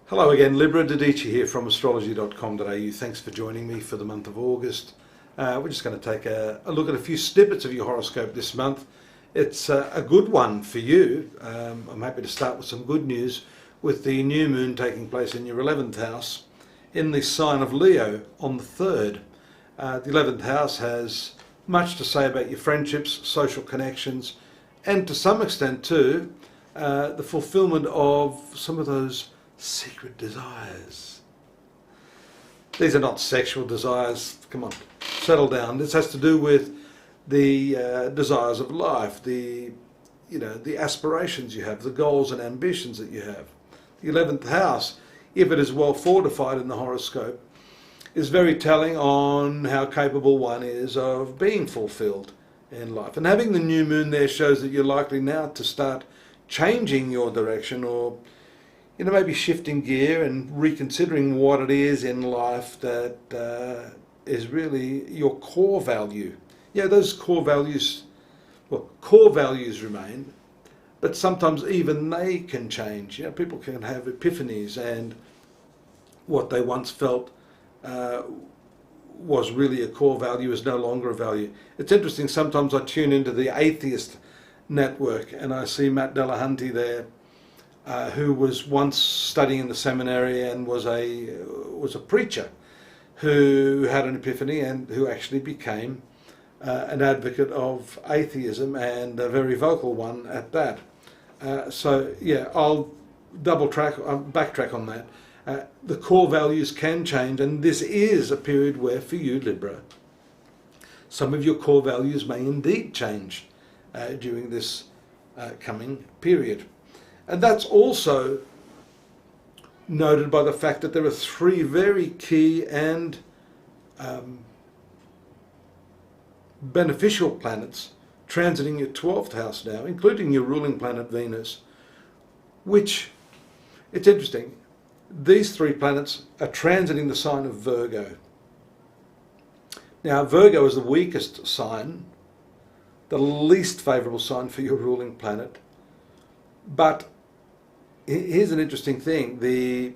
Hello again, Libra. Dadhichi here from astrology.com.au. Thanks for joining me for the month of August. We're just going to take a look at a few snippets of your horoscope this month. It's a good one for you. I'm happy to start with some good news with the new moon taking place in your 11th house in the sign of Leo on the 3rd. The 11th house has much to say about your friendships, social connections, and to some extent too, the fulfillment of some of those secret desires. These are not sexual desires. Come on, settle down. This has to do with the desires of life, the aspirations you have, the goals and ambitions that you have. The 11th house, if it is well fortified in the horoscope, is very telling on how capable one is of being fulfilled in life. And having the new moon there shows that you're likely now to start changing your direction, or maybe shifting gear and reconsidering what it is in life that is really your core value. Yeah, those core values remain, but sometimes even they can change. People can have epiphanies, and what they once felt was really a core value is no longer a value. It's interesting, sometimes I tune into the atheist network and I see Matt Delahunty there, who was once studying in the seminary and was a preacher who had an epiphany and who actually became an advocate of atheism, and a very vocal one at that. So yeah, I'll backtrack on that. The core values can change, and this is a period where, for you, Libra, some of your core values may indeed change during this coming period. And that's also noted by the fact that there are three very key and beneficial planets transiting your 12th house now, including your ruling planet Venus, which, it's interesting, these three planets are transiting the sign of Virgo. Now, Virgo is the weakest sign, the least favourable sign for your ruling planet, but here's an interesting thing. The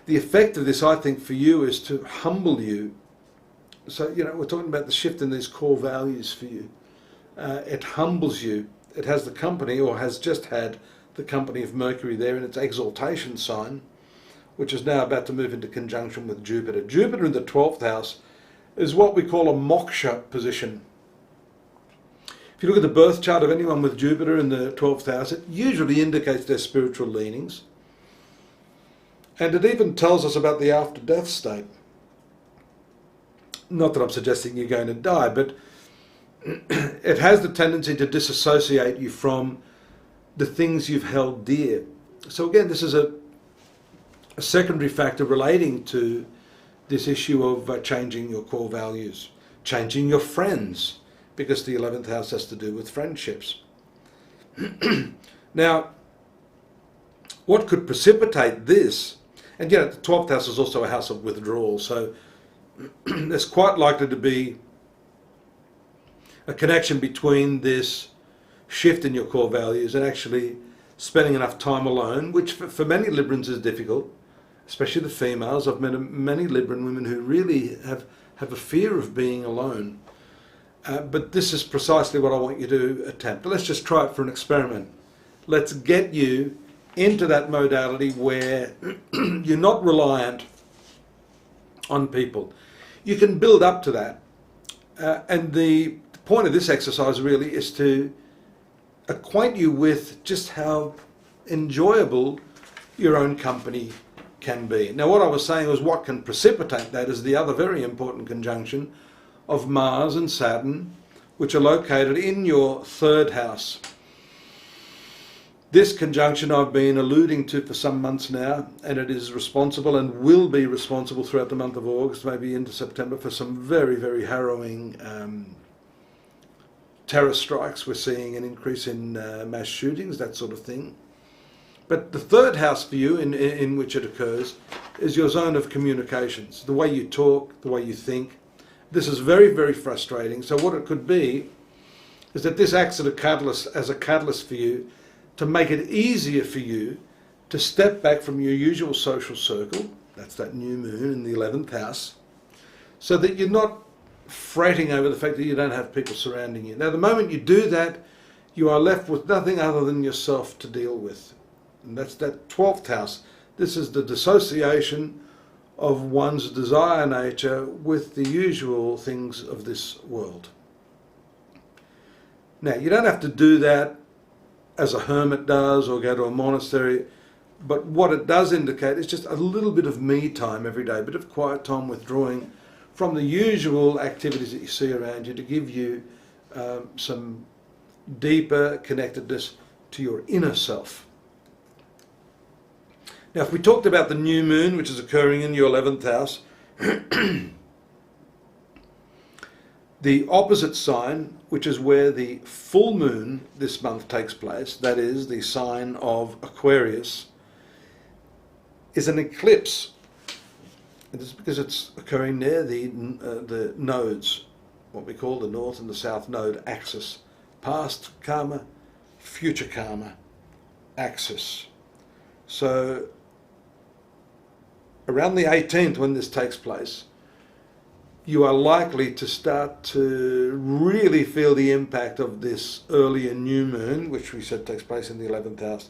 effect of this, I think, for you is to humble you. So, we're talking about the shift in these core values for you. It humbles you. It has the company, or has just had the company of Mercury there in its exaltation sign, which is now about to move into conjunction with Jupiter. Jupiter in the 12th house is what we call a moksha position. If you look at the birth chart of anyone with Jupiter in the 12th house, it usually indicates their spiritual leanings. And it even tells us about the after-death state. Not that I'm suggesting you're going to die, but it has the tendency to disassociate you from the things you've held dear. So again, this is a secondary factor relating to this issue of changing your core values, changing your friends, because the 11th house has to do with friendships. Now, what could precipitate this, and the 12th house is also a house of withdrawal, so there's quite likely to be a connection between this shift in your core values and actually spending enough time alone, which for many Librans is difficult, especially the females. I've met many Libran women who really have a fear of being alone. But this is precisely what I want you to attempt. Let's just try it for an experiment. Let's get you into that modality where you're not reliant on people. You can build up to that. And the point of this exercise really is to acquaint you with just how enjoyable your own company can be. Now, what I was saying was what can precipitate that is the other very important conjunction of Mars and Saturn, which are located in your 3rd house. This conjunction I've been alluding to for some months now, and it is responsible and will be responsible throughout the month of August, maybe into September, for some very, very harrowing terror strikes. We're seeing an increase in mass shootings, that sort of thing. But the 3rd house for you, in which it occurs, is your zone of communications, the way you talk, the way you think. This is very, very frustrating. So what it could be is that this acts as a catalyst for you to make it easier for you to step back from your usual social circle, that's that new moon in the 11th house, so that you're not fretting over the fact that you don't have people surrounding you. Now, the moment you do that, you are left with nothing other than yourself to deal with. And that's that 12th house. This is the dissociation of one's desire nature with the usual things of this world. Now, you don't have to do that as a hermit does or go to a monastery, but what it does indicate is just a little bit of me time every day, a bit of quiet time, withdrawing from the usual activities that you see around you to give you some deeper connectedness to your inner self. Now, if we talked about the new moon, which is occurring in your 11th house, the opposite sign, which is where the full moon this month takes place, that is the sign of Aquarius, is an eclipse. It is because it's occurring near the nodes, what we call the north and the south node axis, past karma, future karma axis. So around the 18th, when this takes place, you are likely to start to really feel the impact of this earlier new moon, which we said takes place in the 11th house.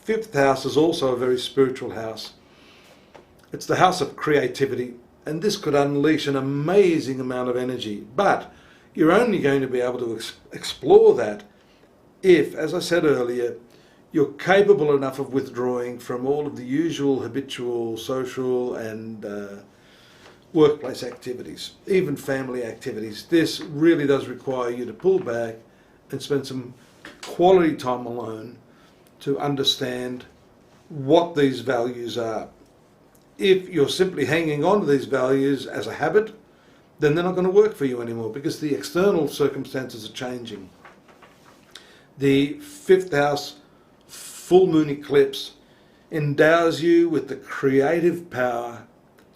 5th house is also a very spiritual house. It's the house of creativity, and this could unleash an amazing amount of energy. But you're only going to be able to explore that if, as I said earlier, you're capable enough of withdrawing from all of the usual habitual social and workplace activities, even family activities. This really does require you to pull back and spend some quality time alone to understand what these values are. If you're simply hanging on to these values as a habit, then they're not going to work for you anymore because the external circumstances are changing. The 5th house full moon eclipse endows you with the creative power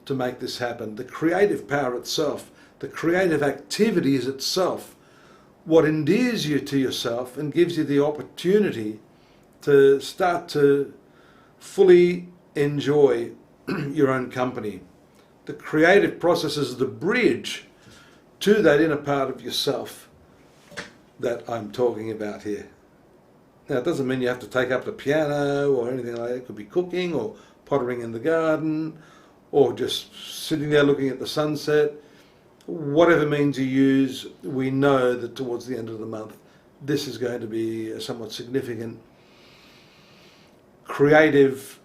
to make this happen. The creative power itself, the creative activities itself, what endears you to yourself and gives you the opportunity to start to fully enjoy your own company. The creative process is the bridge to that inner part of yourself that I'm talking about here. Now, it doesn't mean you have to take up the piano or anything like that. It could be cooking or pottering in the garden or just sitting there looking at the sunset. Whatever means you use, we know that towards the end of the month, this is going to be a somewhat significant creative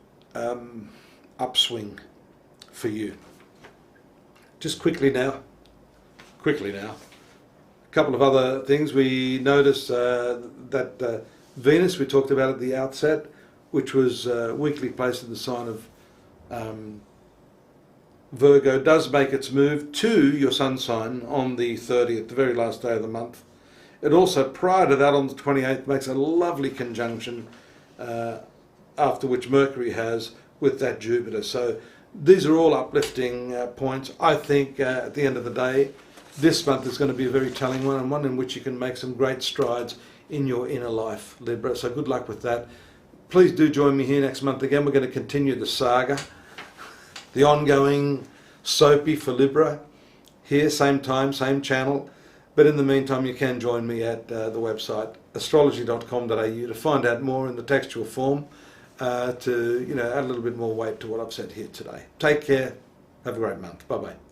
upswing for you. Just quickly now, a couple of other things. We noticed that Venus, we talked about at the outset, which was weakly placed in the sign of Virgo, does make its move to your sun sign on the 30th, the very last day of the month. It also, prior to that, on the 28th, makes a lovely conjunction after which Mercury has with that Jupiter. So these are all uplifting points. I think at the end of the day, this month is going to be a very telling one, and one in which you can make some great strides in your inner life, Libra. So good luck with that. Please do join me here next month again. We're going to continue the saga, the ongoing soapy for Libra, here, same time, same channel. But in the meantime, you can join me at the website astrology.com.au to find out more in the textual form, to add a little bit more weight to what I've said here today. Take care. Have a great month. Bye-bye.